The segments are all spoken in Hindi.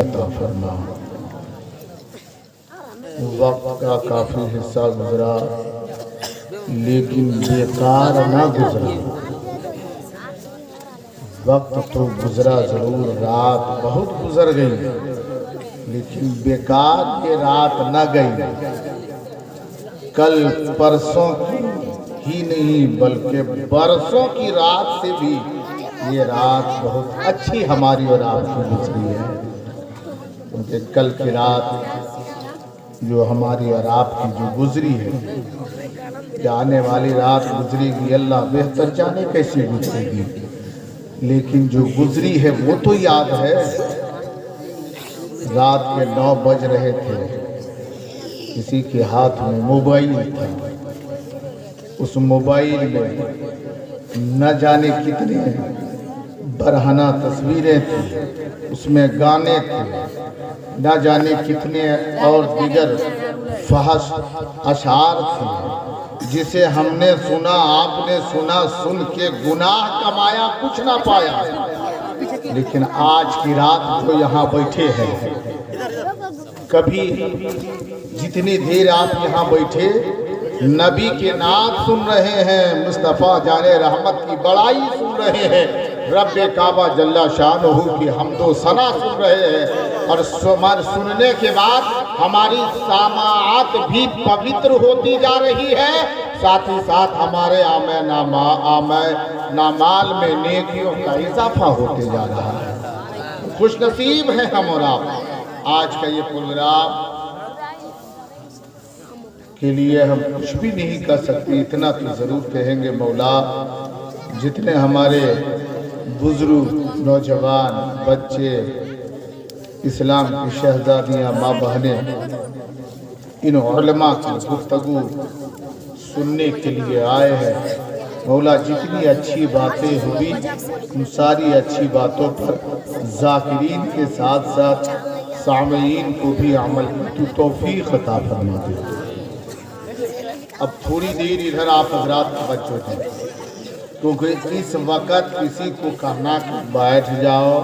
अता फरमा। वक्त का काफी हिस्सा गुजरा लेकिन बेकार ना गुजरा। वक्त तो गुजरा जरूर, रात बहुत गुजर गई, लेकिन बेकार ये रात न गई। कल परसों ही नहीं बल्कि बरसों की रात से भी ये रात बहुत अच्छी हमारी और आपकी गुजरी है। क्योंकि कल की रात जो हमारी और आपकी जो गुजरी है, जाने वाली रात गुजरेगी अल्लाह बेहतर जाने कैसी गुजरेगी, लेकिन जो गुजरी है वो तो याद है। रात के 9 बज रहे थे, किसी के हाथ में मोबाइल था। उस मोबाइल में न जाने कितने बरहना तस्वीरें थी, उसमें गाने थे, न जाने कितने और दीगर फहश अशार थे, जिसे हमने सुना, आपने सुना, सुन के गुनाह कमाया, कुछ ना पाया। लेकिन आज की रात तो यहाँ बैठे हैं। कभी जितनी देर आप यहाँ बैठे नबी के नाम सुन रहे हैं, मुस्तफ़ा जाने रहमत की बड़ाई सुन रहे हैं, रब्बे काबा जल्ला शानहू की हमदो सना सुन रहे हैं। और सुनने के बाद हमारी सामाअत भी पवित्र होती जा रही है, साथ ही साथ हमारे आमे नामाल में नेकियों का इजाफा होते जा रहा है। खुशनसीब है हम और आप। आज का ये प्रोग्राम के लिए हम कुछ भी नहीं कर सकते, इतना तो ज़रूर कहेंगे मौला, जितने हमारे बुजुर्ग, नौजवान, बच्चे, इस्लाम की शहजादियाँ, माँ बहनें इन उलमा की गुफ्तगू सुनने के लिए आए हैं, मौला जितनी अच्छी बातें हुई उन सारी अच्छी बातों पर ज़ाकिरीन के साथ साथ सामीन को भी अमल की तौफीक अता फरमा दे। अब थोड़ी देर इधर आप हजरात बच्चों थे, क्योंकि इस वक्त किसी को कहना कि बैठ जाओ,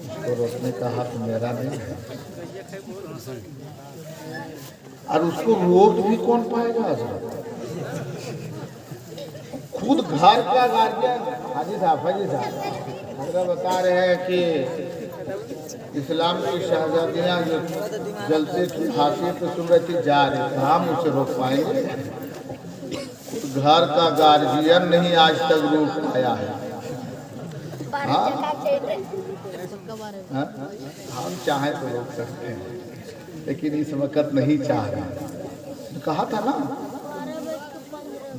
उसको रोकने का हक मेरा नहीं है, और उसको रोक भी कौन पाएगा। खुद घर का गार्जियन हाजी साहब बता रहे हैं कि इस्लाम की शहजादियाँ जो जलसे की खासियत तो सुन रही थी, जा रही थी, हम उसे रोक पाएंगे। घर का गार्जियन नहीं आज तक रोक पाया है। हाँ? हम चाहें तो रोक सकते हैं, लेकिन इस वक्त नहीं चाह रहे। कहा था ना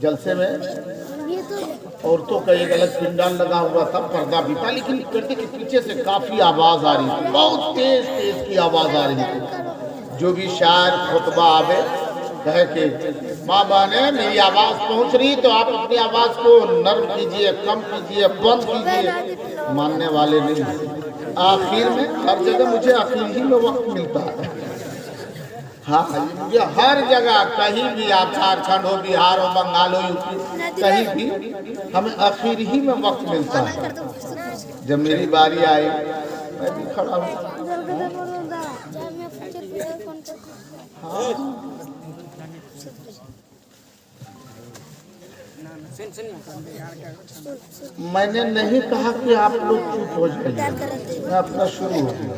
जलसे में औरतों का एक अलग पिंडाल लगा हुआ था, पर्दा भी था, लेकिन पर्दे के पीछे से काफी आवाज आ रही थी, बहुत तेज तेज की आवाज आ रही थी। जो भी शायर खुतबा आवे कहे कि माँ बहने मेरी आवाज पहुंच रही, तो आप अपनी आवाज को नर्म कीजिए, कम कीजिए, बंद कीजिए। मानने वाले नहीं। आखिर में हर जगह मुझे आखिर ही में वक्त मिलता है। हाँ, मुझे हर जगह कहीं भी, आप झारखंड हो, बिहार हो, बंगाल हो, यूपी, कहीं भी हमें आखिर ही में वक्त मिलता है। जब मेरी बारी आई मैं भी खड़ा हूँ। हाँ। मैंने नहीं कहा कि आप लोग चुप हो जाइए, मैं अपना शुरू हो गया,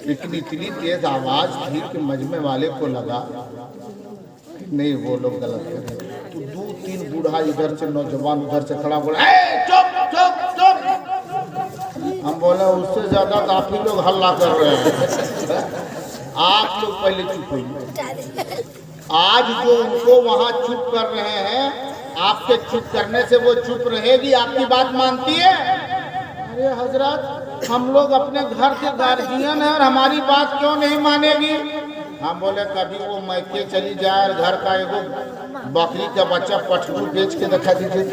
लेकिन इतनी तेज आवाज थी कि मजमे वाले को लगा नहीं वो लोग गलत कर रहे। तो 2-3 बूढ़ा इधर से, नौजवान उधर से खड़ा बोला, चुप चुप चुप। हम बोले उससे ज्यादा काफी लोग हल्ला कर रहे हैं, आप लोग पहले चुप होइए। आज जो उनको वहाँ चुप कर रहे हैं, आपके चुप करने से वो चुप रहेगी, आपकी बात मानती है? अरे हजरत, हम लोग अपने घर के गार्जियन हैं और हमारी बात क्यों नहीं मानेगी? हम बोले कभी वो मैके चली जाए और घर का एगो बकरी का बच्चा पठरू बेच के दिखा दीजिए,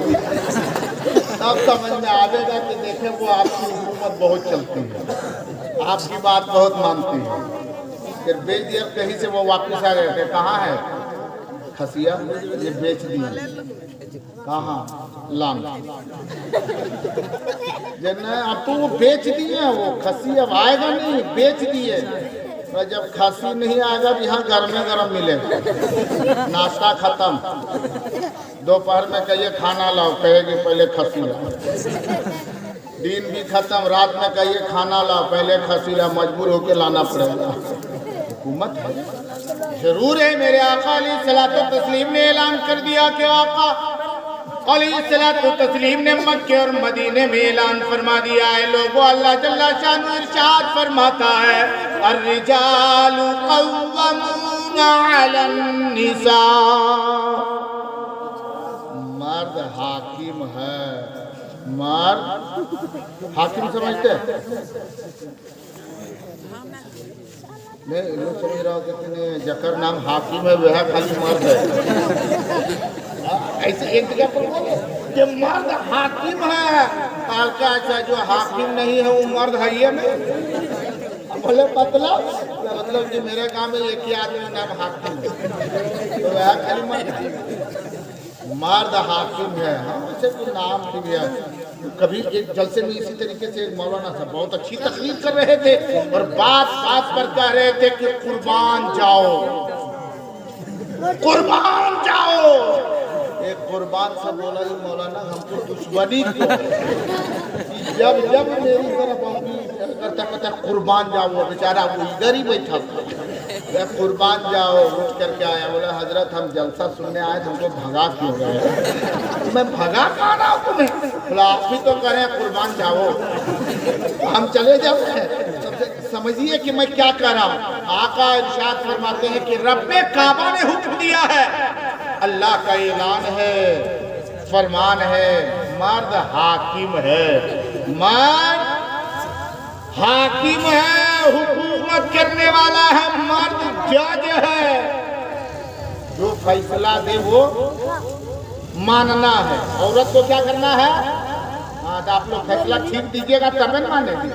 तब समझ में आवेगा कि देखे वो आपकी हुकूमत बहुत चलती है, आपकी बात बहुत मानती है। फिर बेच दिया, कहीं से वो वापस आ गए थे, कहाँ है खसिया, ये बेच दी। कहाँ लांग जना अब तो वो बेच दिए, वो खस्सी अब आएगा नहीं, बेच दिए। तो जब खस्सी नहीं आएगा तो यहाँ गर्मे गर्म मिलेगा। नाश्ता खत्म, दोपहर में कहिए खाना लाओ, कहेगी पहले खस्सी लाओ। दिन भी खत्म, रात में कहिए खाना लाओ, पहले खस्सी लाओ, मजबूर होकर लाना पड़ेगा। हुकूमत है, जरूर है। मेरे आका अलैहिस्सलातु तस्लीम ने ऐलान कर दिया कि आका अलैहिस्सलातु तस्लीम ने मक्के और मदीने में ऐलान फरमा दिया है, लोगों अल्लाह जल्ला शानु इरशाद फरमाता है, अर्रिजालु कव्वामूना अलन निसा, मर्द हाकिम है। मर्द हाकिम समझते हैं? नहीं, लोग समझ रहा हो कि जकर नाम हाकिम है वह खाली मर्द है। ऐसे एक जगह पर बोले कि मर्द हाकिम है, का अच्छा जो हाकिम नहीं है वो मर्द है ये नहीं। बोले मतलब कि मेरे गांव में एक ही आदमी नाम हाकिम है, तो वह खाली मर्द हाकिम है। हम ऐसे कोई नाम भी है। कभी एक जलसे में इसी तरीके से एक मौलाना साहब बहुत अच्छी तकलीफ कर रहे थे और बात बात पर कह रहे थे कि कुर्बान जाओ, कुर्बान जाओ। एक कुर्बान से बोला, ये मौलाना हमको दुश्मनी जब जब मेरी तरफ करता कहता कुर्बान जाओ, बेचारा वो इधर ही बैठा था। कुर्बान जाओ उठ करके आया, बोला हजरत हम जलसा सुनने आए, हमको भगा क्यों गए? मैं भगा कहाँ रहा हूँ तुम्हें? बोला आप भी तो कह रहे हैं कुर्बान जाओ, हम चले जाओ। समझिए कि मैं क्या कह रहा हूँ। आका इरशाद फरमाते हैं कि रब्बे काबा ने हुक्म दिया है, अल्लाह का ऐलान है, फरमान है, मर्द हाकिम है, मर्द हाकिम है, हुकूमत करने वाला है, मर्द जज है, जो फैसला दे वो मानना है। औरत को क्या करना है? हाँ, तो आप लोग फैसला ठीक दीजिएगा तब न मानेंगे।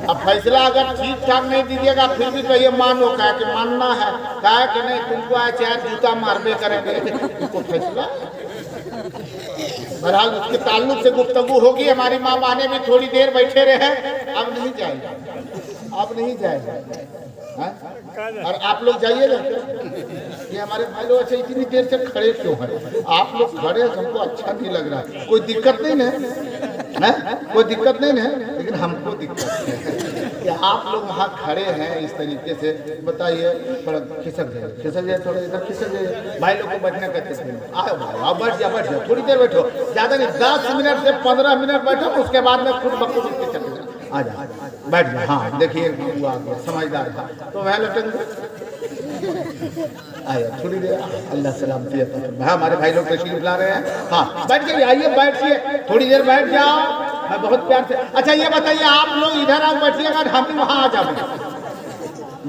अब फैसला अगर ठीक ठाक नहीं दीजिएगा फिर भी कहिए मानो, कहा कि मानना है, कहा कि नहीं तुमको आए चाहे जूता मारबे करेंगे, तुमको फैसला। बहरहाल उसके ताल्लुक से गुफ्तगू होगी। हमारी माँ बाने भी थोड़ी देर बैठे रहे, अब नहीं जाएगा, अब नहीं जाएगा। और आप लोग जाइएगा, ये हमारे भाई लोग अच्छा इतनी देर से खड़े क्यों हैं? आप लोग खड़े हमको अच्छा नहीं लग रहा है। कोई दिक्कत नहीं है, कोई दिक्कत नहीं है, लेकिन हमको दिक्कत है कि आप लोग वहाँ खड़े हैं इस तरीके से। बताइए, थोड़ा खिसक जाए, थोड़ा इधर खिसक जाइए। भाई लोग को बैठने का आओ भाई, आओ बैठ जाओ, थोड़ी देर बैठो, ज़्यादा नहीं, 10 मिनट से 15 मिनट बैठो, उसके बाद में खुद बखुद के चले जाओ। आ जाओ, बैठ जाओ। हाँ देखिए समझदार था तो वह लटक आया। थोड़ी देर अल्लाह सलामती है। हमारे भाई लोग तशरीफ ला रहे हैं। हाँ बैठ जाइए, आइए बैठिए, थोड़ी देर बैठ जाओ। मैं बहुत प्यार से, अच्छा ये बताइए आप लोग इधर आओ बैठिएगा, हम भी वहाँ आ जाओगे,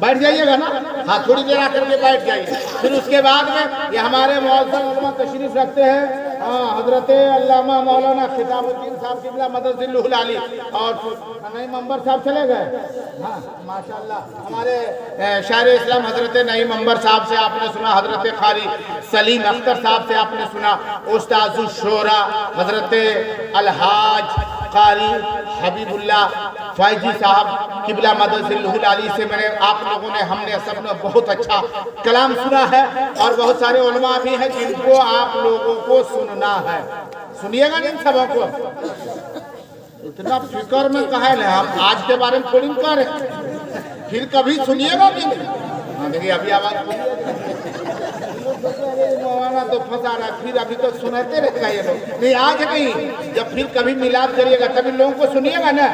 बैठ जाइएगा ना? हाँ थोड़ी देर आकर के बैठ जाइए। फिर उसके बाद में ये हमारे मौलाना उलमा तशरीफ रखते हैं। हाँ हजरत अल्लामा मौलाना खिताबुद्दीन साहब किबला मदरसिल आली और नईम अंबर साहब चले गए। हाँ माशाल्लाह हमारे शायर इस्लाम हजरत नईम अंबर साहब से आपने सुना, हजरत कारी सलीम अख्तर साहब से आपने सुना, उस्ताद शोरा हजरत अलहाज कारी हबीबुल्लाह फैजी साहब किबला मदरसिल आली से मैंने आप लोगों ने, हमने सबने बहुत अच्छा कलाम सुना है और बहुत सारे उलमा भी हैं जिनको आप लोगों को सुनना है। सुनिएगा इन सबों को, इतना फिक्र में कहा है। हम आज के बारे में थोड़ी कह रहे, फिर कभी सुनिएगा कि नहीं? देखिए अभी आवाज मौलाना तो फंसा रहा, फिर अभी तो सुनाते रहेगा ये लोग। नहीं आज नहीं, जब फिर कभी मिलाद करिएगा तभी लोगों को सुनिएगा ना,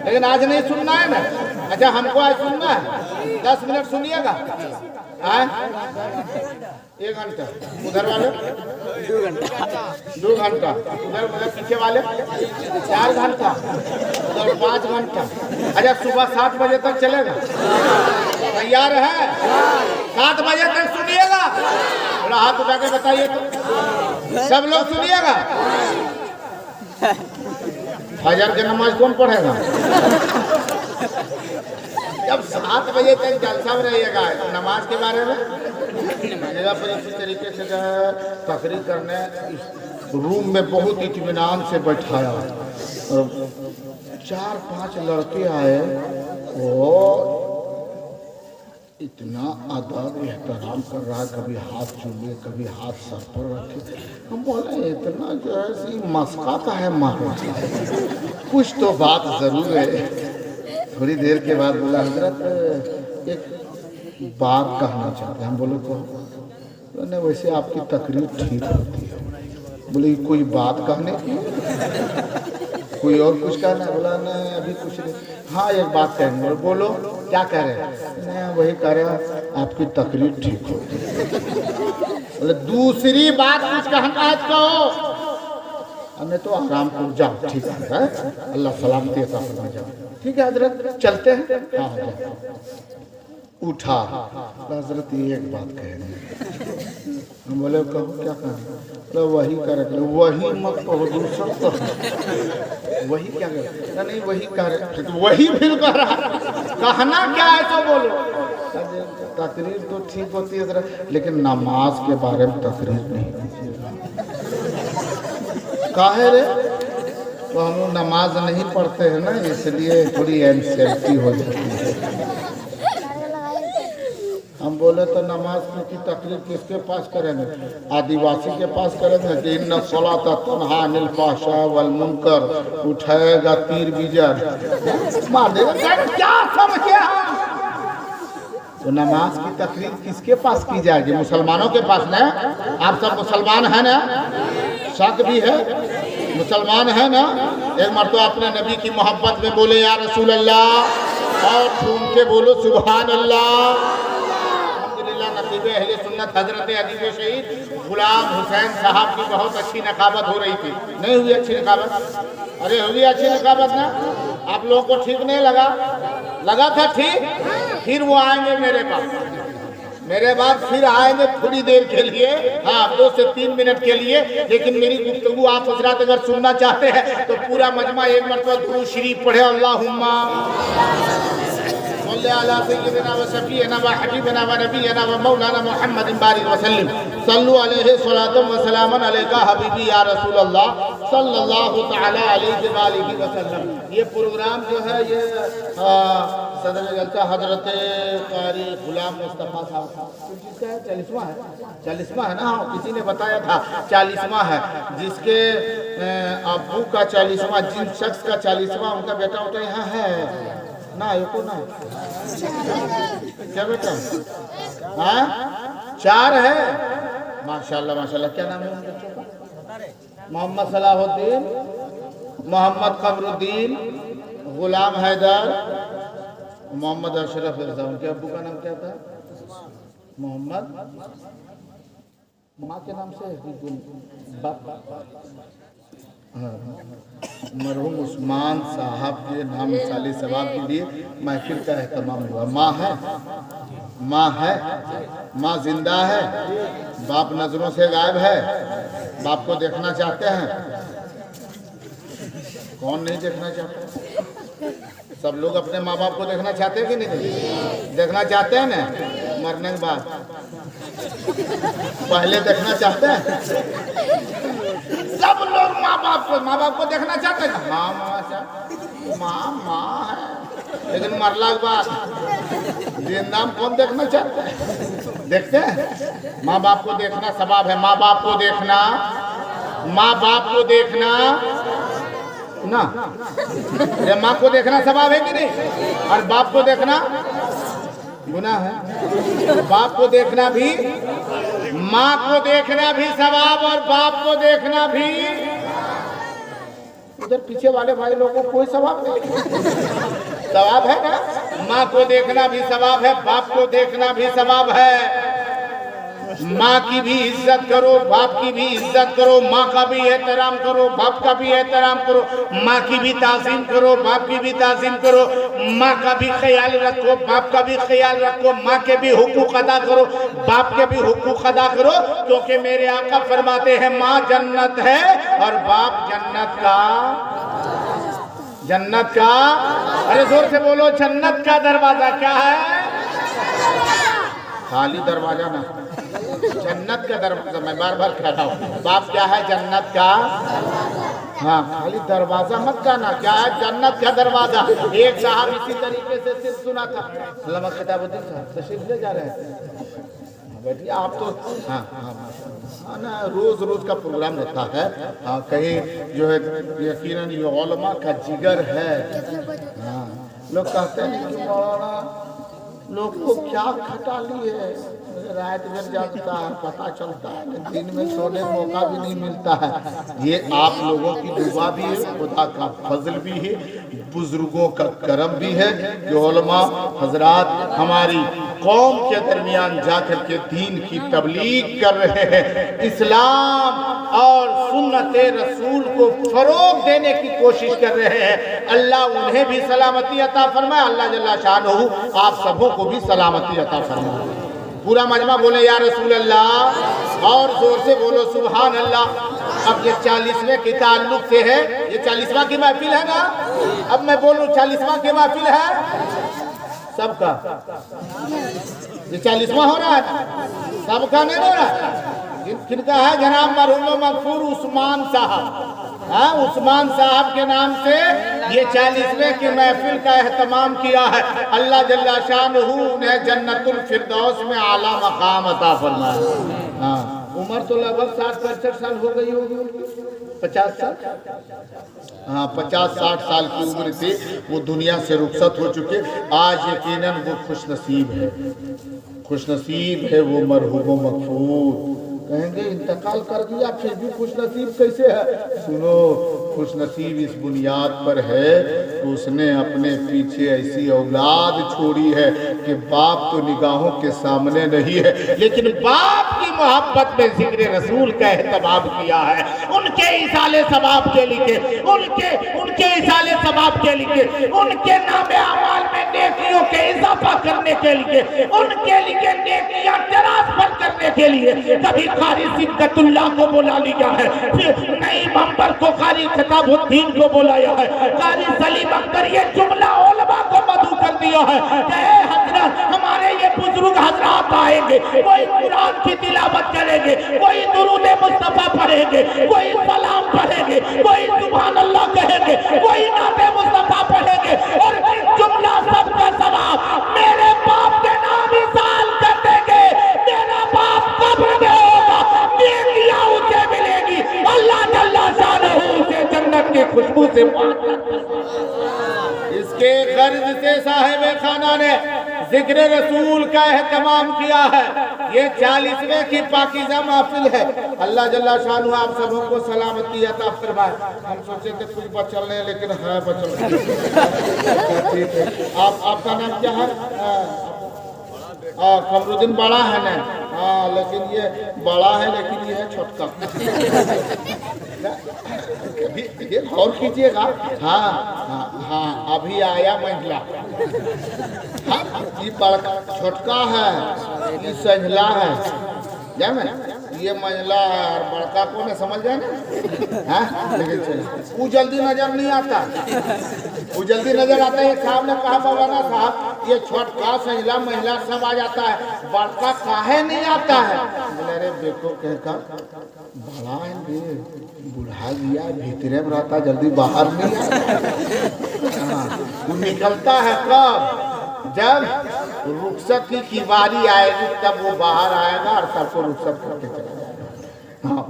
लेकिन आज नहीं सुनना है ना। अच्छा हमको आज सुनना है, 10 मिनट सुनिएगा। 1 घंटा उधर वाले 2 घंटा उधर, मतलब पीछे वाले 4 घंटा उधर 5 घंटा। अच्छा सुबह 7 बजे तक चलेगा? तैयार है? 7 बजे तक सुनिएगा। थोड़ा हाथ उठा के बताइए तो सब लोग सुनिएगा। फजर की नमाज कौन पढ़ेगा? जब 7 बजे तक जलसा में रहिएगा। नमाज के बारे में इसी तरीके से जो है तकरीर करने रूम में बहुत इत्मीनान से बैठाया और 4-5 लड़के आए और इतना अदब एहतराम कर रहा है, कभी हाथ चूमे कभी हाथ सर पर रखे। हम बोले इतना जो है मस्का का है मारो, कुछ तो बात जरूर है। थोड़ी देर के बाद बोला हजरत एक बात कहना चाहते हैं। हम बोले को नहीं, वैसे आपकी तकरीर ठीक होती है। बोले कोई बात कहने की, कोई और कुछ कहना? बोला नहीं अभी कुछ नहीं। हाँ एक बात कहेंगे। बोलो क्या कह रहे हैं? नहीं वही कह रहे हैं आपकी तकरीर ठीक होती है। बोले दूसरी बात कुछ कहना है कहो, हमें तो आराम कर जाओ। ठीक है अल्लाह सलामती अता फरमा, जाओ। ठीक है हजरत चलते हैं। हाँ जाओ। उठा हजरत ये एक बात कह रहे हैं। हम बोले कहो क्या कहना? तो वही कर रहे, वही मत कहो दूसरा तो वही क्या कर नहीं वही कह रहे, तो वही फिर कह रहा कहना क्या है तो बोलो। तकरीर तो ठीक होती है जरा, लेकिन नमाज के बारे में तकरीर नहीं काहे रे? तो हम लोग नमाज नहीं पढ़ते हैं ना, इसलिए थोड़ी एंग्जाइटी हो जाती है। हम बोले तो नमाज की तकरीर किसके पास करेंगे? आदिवासी के पास करेंगे कि इन्ना सलात तन्हा अनिल फहशा वल मुनकर, उठाएगा तीर बिजर मार देगा। क्या समझे हम? तो नमाज की तकरीर किसके पास की जाएगी? मुसलमानों के पास ना। आप सब मुसलमान हैं ना? शक भी है मुसलमान है ना? एक मरतबा अपने नबी की मोहब्बत में बोले या रसूल अल्लाह, और झूम के बोलो सुभान अल्लाह। अहले सुन्नत हजरत अजीब शहीद गुलाम हुसैन साहब की बहुत अच्छी नकाबत हो रही थी। नहीं हुई अच्छी नकाबत? अरे हुई अच्छी नकाबत ना? आप लोगों को ठीक नहीं लगा? लगा था ठीक? फिर वो आएंगे मेरे पास, मेरे बाद फिर आएंगे थोड़ी देर के लिए, हाँ 2 से 3 मिनट के लिए। लेकिन मेरी गुफ्तगू आप हजरात अगर सुनना चाहते हैं तो पूरा मजमा एक मरतबा दुरूद शरीफ पढ़े। अल्लाहुम्मा अला सय्यिदिना व शफीना व हबीबना व नबीना व मौलाना मुहम्मदिन बारिक वसल्लम सल्लु अलैहि सलातम व सलामन अलैका हबीबी या रसूल अल्लाह सल्लल्लाहु तआला अलैहि व आलिहि वसल्लम। ये प्रोग्राम जो है ये सदर जलसा हजरत कारी गुलाम मुस्तफ़ा साहब जिसका 40वां है ना? हाँ किसी ने बताया था 40वां है, जिसके अब्बू का 40वां, जिन शख्स का 40वां उनका बेटा उठा यहाँ है ना? एको ना क्या बेटा? हाँ 4 है। माशाल्लाह माशाल्लाह। क्या नाम है उनके बच्चों का? मोहम्मद सलाहुद्दीन, मोहम्मद कमरुद्दीन, गुलाम हैदर, मोहम्मद अशरफ रजा। उनके अब्बू का नाम क्या था? मोहम्मद। माँ के नाम से मरहूम उस्मान साहब के नाम साली सवाब के लिए महफिल का एहतमाम हुआ। माँ है, माँ जिंदा है, बाप नजरों से गायब है। बाप को देखना चाहते हैं? कौन नहीं देखना चाहता? सब लोग अपने माँ बाप को देखना चाहते हैं कि नहीं? देखना चाहते हैं ना? मरने के बाद पहले देखना चाहते हैं? सब लोग माँ बाप को देखना चाहते हैं। माँ है, लेकिन मरला के बाद जिंदा कौन देखना चाहता है? देखते हैं? माँ बाप को देखना सवाब है। माँ बाप को देखना, माँ बाप को देखना ना, ये माँ को देखना सवाब है कि नहीं? और बाप को देखना गुनाह है। बाप को देखना भी, माँ को देखना भी सवाब, और बाप को देखना भी। उधर पीछे वाले भाई लोगों को कोई सवाब नहीं? सवाब है ना? माँ को देखना भी सवाब है, बाप को देखना भी सवाब है। माँ की भी इज्जत करो, बाप की भी इज्जत करो, माँ का भी एहतराम करो, बाप का भी एहतराम करो, माँ की भी ताज़ीम करो, बाप की भी ताज़ीम करो, माँ का भी ख्याल रखो, बाप का भी ख्याल रखो, माँ के भी हुकूक अदा करो, बाप के भी हुकूक अदा करो। क्योंकि मेरे आका फरमाते हैं माँ जन्नत है और बाप जन्नत का। अरे जोर से बोलो, जन्नत का दरवाजा क्या है? खाली दरवाजा ना, जन्नत का दरवाजा। मैं बार बार कह रहा हूँ, बाप क्या है? जन्नत का। हाँ, खाली दरवाजा मत कहना, क्या है? जन्नत का दरवाजा। एक साहब इसी तरीके से सिर्फ सुना था, अल्लामा खिताबुद्दीन साहब तशरीफ ले जा रहे हैं। बैठिए आप तो। हाँ हाँ हाँ ना, रोज रोज का प्रोग्राम रहता है। हाँ, कहीं जो है यकीनन ये उलमा का जिगर है। हाँ, लोग कहते हैं कि मौलाना लोग को क्या खटाली है, रात भर जागता है, पता चलता है, दिन में सोने का मौका भी नहीं मिलता है। ये आप लोगों की दुआ भी है, खुदा का फजल भी है, बुजुर्गों का करम भी है जो उलमा हजरात हमारी कौम के दरमियान जाकर के दीन की तबलीग कर रहे हैं, इस्लाम और सुन्नत रसूल को फरोग देने की कोशिश कर रहे हैं। अल्लाह उन्हें भी सलामती अता फरमाए, अल्लाह जल्ला शानहू आप सबों को भी सलामती अता फरमाए। पूरा मजमा बोले या रसूल अल्लाह, और जोर से बोलो सुभान अल्लाह। अब ये 40वें के ताल्लुक से है, ये 40वां की महफिल है ना। अब मैं बोलूं 40वां की महफिल है सबका, ये 40वां हो रहा है, सबका नहीं हो रहा है। किनका है? जनाब मरहूम मगफूर उस्मान साहब। हाँ, उस्मान साहब के नाम से ये 40वें की महफिल का एहतमाम किया है। अल्लाह जल्ला शानहू उन्हें जन्नतुल फिरदौस में आला मकाम अता फरमाए। हाँ, उम्र तो लगभग 60-65 साल हो गई होगी उनकी, 50 साल। हाँ, 50-60 साल की उम्र थी, वो दुनिया से रुखसत हो चुके। आज यकीनन वो खुशनसीब है, खुशनसीब है वो मरहूम मगफूर। कहेंगे इंतकाल कर दिया फिर भी खुशनसीब कैसे है? सुनो, खुशनसीब इस बुनियाद पर है कि उसने अपने पीछे ऐसी औलाद छोड़ी है कि बाप तो निगाहों के सामने नहीं है, लेकिन बाप की मोहब्बत में जिक्र रसूल का एहतमाम किया है। उनके इसाले सवाब के लिए, उनके इसाले सवाब के लिए, उनके नामे अमाल में नेकियों के इजाफा करने के लिए, उनके लिए नेकियां ट्रांसफर करने के लिए कभी कारी सिद्दतुल्लाह को बुला लिया है, फिर नई मंबर को कारी खिताबुद्दीन को बुलाया है, कारी सलीम अख्तर ये जुमला उलमा को मधु कर दिया है। हजरत हमारे ये बुजुर्ग हजरात आएंगे, कोई कुरान की तिलावत करेंगे, कोई दुरूद मुस्तफा पढ़ेंगे, कोई सलाम पढ़ेंगे, कोई सुभान अल्लाह कहेंगे, कोई नाते मुस्तफा पढ़ेंगे, और जुमला सबका सवाब मेरे बाप के नाम इसाल कर देंगे। मेरा बाप कब्र में होगा, नेकियां उसे मिलेगी, अल्लाह जल्ला शानहू उसे जन्नत की खुशबू से। इसके गर्ज से साहिब खाना ने जिक्र रसूल का एहतमाम किया है। ये 40वें की पाकीज़ा महफिल है। अल्लाह जल्ला शानहू आप सबों को सलामती अता फरमाए। हम सोचे थे कुछ बचल नहीं, लेकिन है बचल। ठीक है, आपका नाम क्या है? कमरुद्दीन बड़ा है ना? हाँ, लेकिन ये बड़ा है, लेकिन ये है छोटका। ये गौर कीजिएगा। हाँ हाँ हाँ, अभी आया महिला। हाँ, ये बड़का छोटका है, ये संझला है, जाने ये महिला है और बड़का को न समझ जाए ना। हाँ, लेकिन वो जल्दी नजर नहीं आता, वो जल्दी नजर आता है। साहब ने कहा मौलाना साहब ये छोटका संझला महिला सब आ जाता है, बड़का काहे नहीं आता है? बोले अरे देखो कहका बड़ा है, बुढ़ा गया, भीतरे में रहता, जल्दी बाहर नहीं आता। वो निकलता है कब? जब रुखसत की बारी आएगी तब वो बाहर आएगा और सबको रुखसत करके चला जाएगा। हाँ,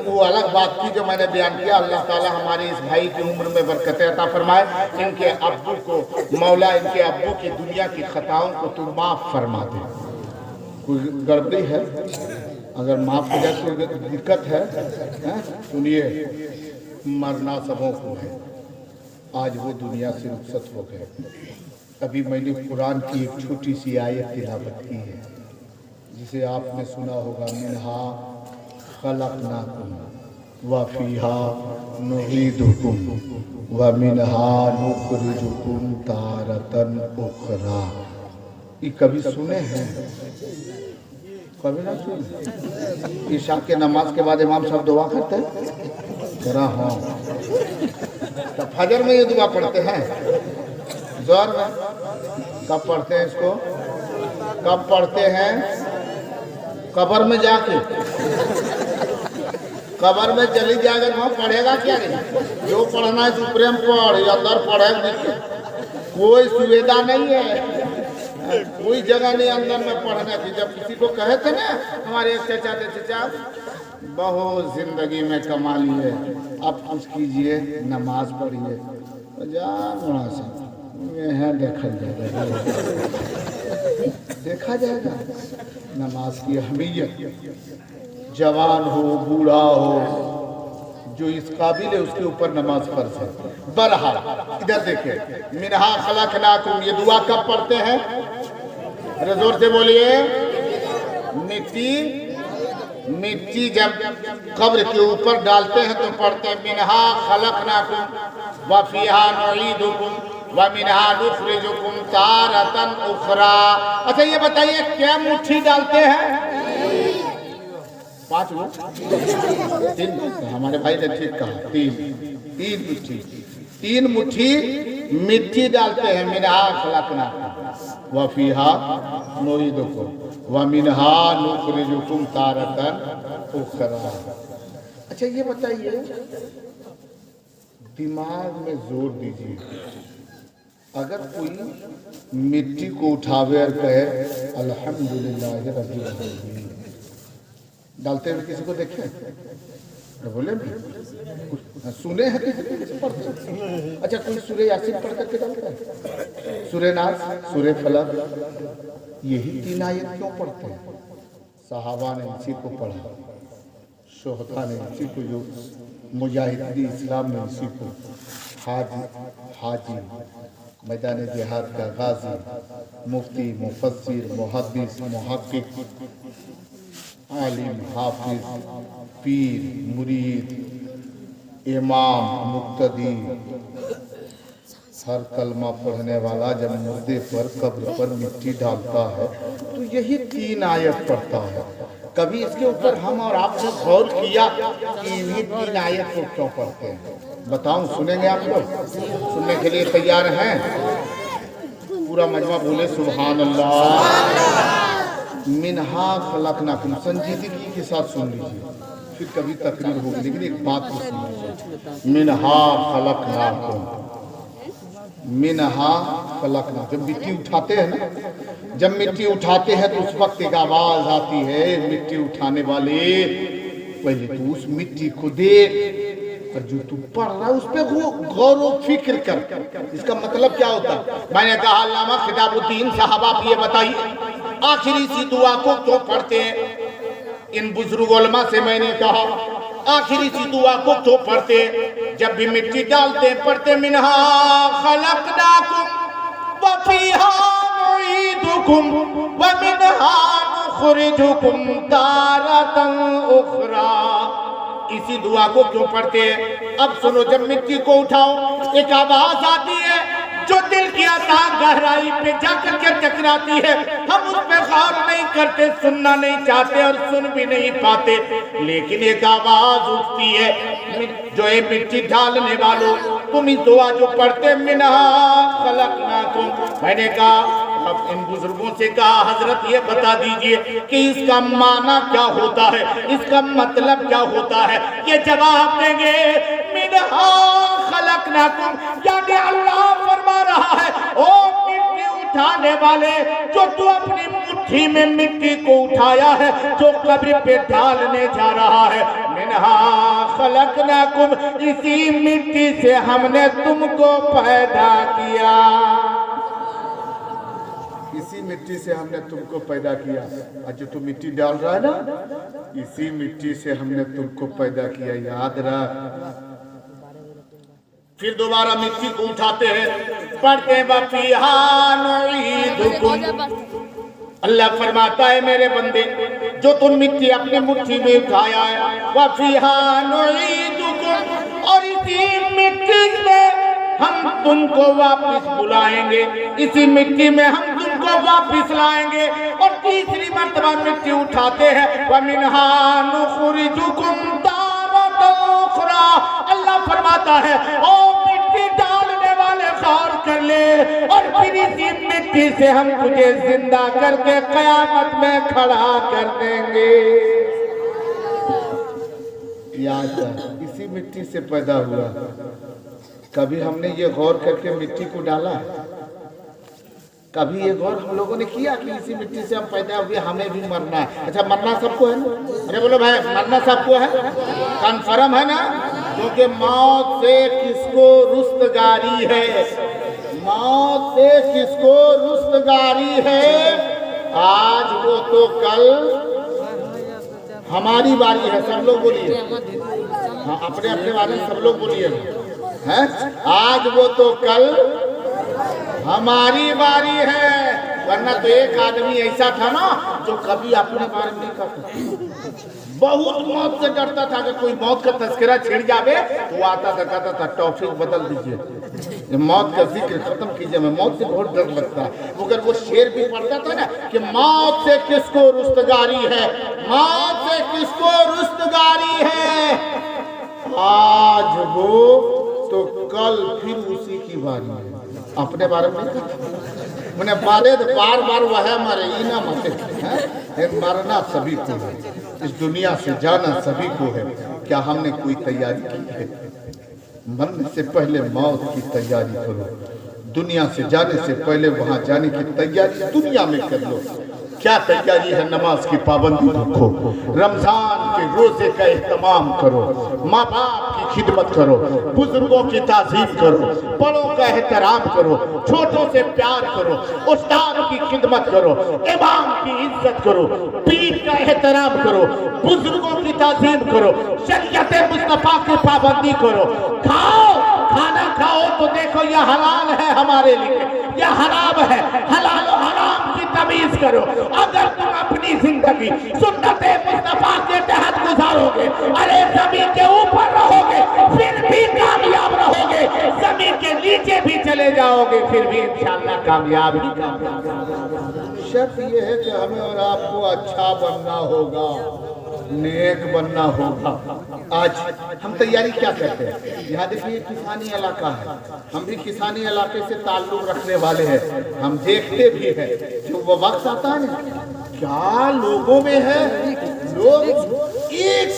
वो अलग बात की जो मैंने बयान किया। अल्लाह ताला हमारे इस भाई की उम्र में बरकत अता फरमाए। इनके अब्बू को मौला, इनके अब्बू की दुनिया की खताओं को तू माफ़ फरमा दे। कोई गड़बड़ी है अगर माफ़ हो जाए तो दिक्कत है। सुनिए, मरना सबों को है, आज वो दुनिया से रुखसत हो गए। अभी मैंने कुरान की एक छोटी सी आयत तिलावत की है जिसे आपने सुना होगा, मिन्हा खलक़नाकुम व फीहा नुईदुकुम व मिन्हा नुखरिजुकुम तारतन उखरा। ये कभी सुने हैं? कभी ना सुने। ईशा के नमाज के बाद इमाम साहब दुआ करते हैं जरा। हाँ, तो फजर में ये दुआ पढ़ते हैं, जोर में कब पढ़ते हैं इसको? कब पढ़ते हैं? कब्र में जाके। कब्र में चली जाकर वहाँ पढ़ेगा क्या नहीं? जो पढ़ना है सुप्रीम पढ़, अंदर पढ़े, कोई सुविधा नहीं है, कोई जगह नहीं अंदर में पढ़ने की। जब किसी को कहे थे ना हमारे एक चचा थे, चचा बहुत जिंदगी में कमा ली है, अब कुछ कीजिए, नमाज पढ़िए। तो जा वहाँ से यहाँ देखा जाएगा नमाज की अहमियत। जवान हो बूढ़ा हो, जो इस काबिल है उसके ऊपर नमाज फर्ज है। बरहाल इधर देखें, मिनहा खलकनाकुम, ये दुआ कब पढ़ते हैं? अरे जोर से बोलिए। मिट्टी जब कब्र के ऊपर डालते हैं तो पढ़ते हैं मिनहा खलकनाकुम व फीहा नुईदुकुम व मिनहा नुखरिजुकुम तारतन उखरा। अच्छा ये बताइए क्या मुट्ठी डालते हैं? 5 लोग, 3, हमारे भाई ने ठीक कहा, 3 मुट्ठी मिट्टी डालते हैं। मिनहा खलकनाकुम व फीहा नुईदुकुम व मिनहा नुखरिजुकुम तारतन उखरा। अच्छा ये बताइए, दिमाग में जोर दीजिए, अगर कोई मिट्टी को उठावे और कहे अल्हम्दुलिल्लाह रब्बिल आलमीन, डालते हुए किसी को देखे? बोले सुने हैं किसी पढ़ते? अच्छा कोई सूरह यासीन पढ़ करके डालता है? सूरह नास, सूरह फलक, यही 3 आयत क्यों पढ़ते हैं? सहाबा ने इसी को पढ़ा, शोहदा ने इसी को, जो मुजाहिदीन इस्लाम ने इसी को, हाजी मैदान जिहाद का गाजी, मुफ्ती, मुफस्सिर, मुहद्दिस, मुहक्किक, आलिम, हाफिज, पीर, मुरीद, इमाम, मुक्तदी, हर कलमा पढ़ने वाला जब मुर्दे पर, कब्र पर मिट्टी डालता है तो यही 3 आयत पढ़ता है। कभी इसके ऊपर हम और आपने गौर किया कि इन्हीं 3 आयत को क्यों पढ़ते हैं? बताऊं, सुनेंगे आप लोग? सुनने के लिए तैयार हैं? पूरा मजमा बोले सुभान अल्लाह। मिनहा खलकनाकुम, संजीदगी के साथ सुन लीजिए, फिर कभी तकरीर होगी, लेकिन एक बात को सुन लीजिए। मिनहा खलकनाकुम, मिनहा खलकनाकुम। जब मिट्टी उठाते हैं ना, जब मिट्टी उठाते हैं तो उस वक्त एक आवाज आती है, मिट्टी उठाने वाले पहले तो उस मिट्टी को देख, और जो तू पढ़ रहा है उस पर गौर व फिक्र कर। इसका मतलब क्या होता है? मैंने कहा अल्लामा खिताबुद्दीन साहब आप ये बताइए, आखिरी सी दुआ को क्यों पढ़ते हैं? इन बुजुर्ग उलमा से मैंने कहा आखिरी सी दुआ को क्यों पढ़ते? जब भी मिट्टी डालते पढ़ते मिनहा खलकनाकुम व फीहा नुईदुकुम व मिनहा नुखरिजुकुम तारतन उखरा। इसी दुआ को क्यों पढ़ते हैं? अब सुनो, जब मिट्टी को उठाओ एक आवाज आती है जो दिल की अता गहराई पे जाकर के टकराती है। हम उस पे गौर नहीं करते, सुनना नहीं चाहते और सुन भी नहीं पाते, लेकिन एक आवाज उठती है, जो है मिट्टी डालने वालों, तुम इस दुआ जो पढ़ते मिनहा खलकनाकुम। मैंने कहा अब इन बुजुर्गों से कहा हजरत ये बता दीजिए कि इसका माना क्या होता है, इसका मतलब क्या होता है? ये जवाब देंगे मिनहा खलकनाकुम, यानी अल्लाह फरमा रहा है ओ मिट्टी उठाने वाले, जो तू अपनी मुट्ठी में मिट्टी को उठाया है, जो कब्र पे डालने जा रहा है, मिनहा खलकनाकुम, इसी मिट्टी से हमने तुमको पैदा किया, इसी मिट्टी से हमने तुमको पैदा किया। आज जो तू मिट्टी डाल रहा है ना, इसी मिट्टी से हमने तुमको पैदा किया, याद रख। फिर दोबारा मिट्टी को उठाते हैं, पढ़ते हैं वफीहा नुईदुकुम। अल्लाह फरमाता है मेरे बंदे, जो तुम मिट्टी अपनी मुट्ठी में उठाया है, वफीहा नुईदुकुम, और इसी मिट्टी में हम तुमको वापस बुलाएंगे, इसी मिट्टी में हम तुमको वापस लाएंगे। और तीसरी मर्तबा मिट्टी उठाते हैं, वमिनहा नुखरिजुकुम तारतन उखरा। अल्लाह फरमाता है ओ मिट्टी डालने वाले गौर कर ले, और फिर इसी मिट्टी से हम तुझे जिंदा करके कयामत में खड़ा कर देंगे। याद है, इसी मिट्टी से पैदा हुआ। कभी हमने ये गौर करके मिट्टी को डाला? कभी ये गौर हम लोगों ने किया कि इसी मिट्टी से हम पैदा हुए, हमें भी मरना है? अच्छा, मरना सबको है ना? अरे बोलो भाई, मरना सबको है, कन्फर्म है ना? क्योंकि मौत से किसको रुस्तगारी है? मौत से किसको रुस्तगारी है? आज वो तो कल हमारी बारी है। सब लोग बोलिए, हाँ, अपने अपने बारे में सब लोग बोलिए हैं। आज वो तो कल हमारी बारी है। वरना तो एक आदमी ऐसा था ना जो कभी अपने बारे में नहीं करता, बहुत मौत से डरता था। अगर कोई मौत का तस्करा छिड़ जावे तो आता था, कहता था टॉपिक बदल दीजिए, मौत का जिक्र खत्म कीजिए, मैं मौत से बहुत डर लगता है। मगर वो शेर भी पढ़ता था ना कि मौत से किसको रुस्तगारी है, मौत से किसको रुस्तगारी है। आज वो तो कल फिर उसी की बारी है। अपने बारे में मैंने बारे बार बार वह मरे ही ना मरे। मरना सभी को है, इस दुनिया से जाना सभी को है। क्या हमने कोई तैयारी की है? मरने से पहले मौत की तैयारी करो, दुनिया से जाने से पहले वहां जाने की तैयारी दुनिया में कर लो। क्या तैयारी है? नमाज की पाबंदी रखो, रमजान के रोजे का एहतमाम करो, माँ बाप की खिदमत करो, बुजुर्गों की ताज़ीम करो, बड़ों का एहतराम करो, छोटों से प्यार करो, उस्ताद की खिदमत करो, इमाम की इज्जत करो, पीर का एहतराम करो, बुजुर्गों की ताज़ीम करो, शरीयत मुस्तफा की पाबंदी करो। खाओ, खाना खाओ तो देखो यह हलाल है हमारे लिए, यह हराम है, हलाल और हराम की तमीज करो। अगर तुम अपनी जिंदगी सुन्नते मुस्तफा के तहत गुजारोगे, अरे जमीन के ऊपर रहोगे फिर भी कामयाब रहोगे, जमीन के नीचे भी चले जाओगे फिर भी इंशाअल्लाह कामयाब ही कामयाब। शर्त यह है कि हमें और आपको अच्छा बनना होगा, नेक बनना होगा। आज हम तैयारी क्या करते हैं? यहाँ देखिए, किसानी इलाका है, हम भी किसानी इलाके से ताल्लुक रखने वाले हैं। हम देखते भी हैं जो वो वक्त आता है ना, क्या लोगों में है। लोग एक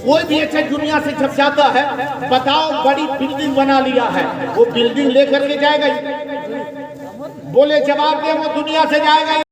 कोई भी अच्छा दुनिया से जब जाता है, बताओ बड़ी बिल्डिंग बना लिया है, वो बिल्डिंग लेकर के जाएगा? बोले जवाब दे, वो दुनिया से जाएगा।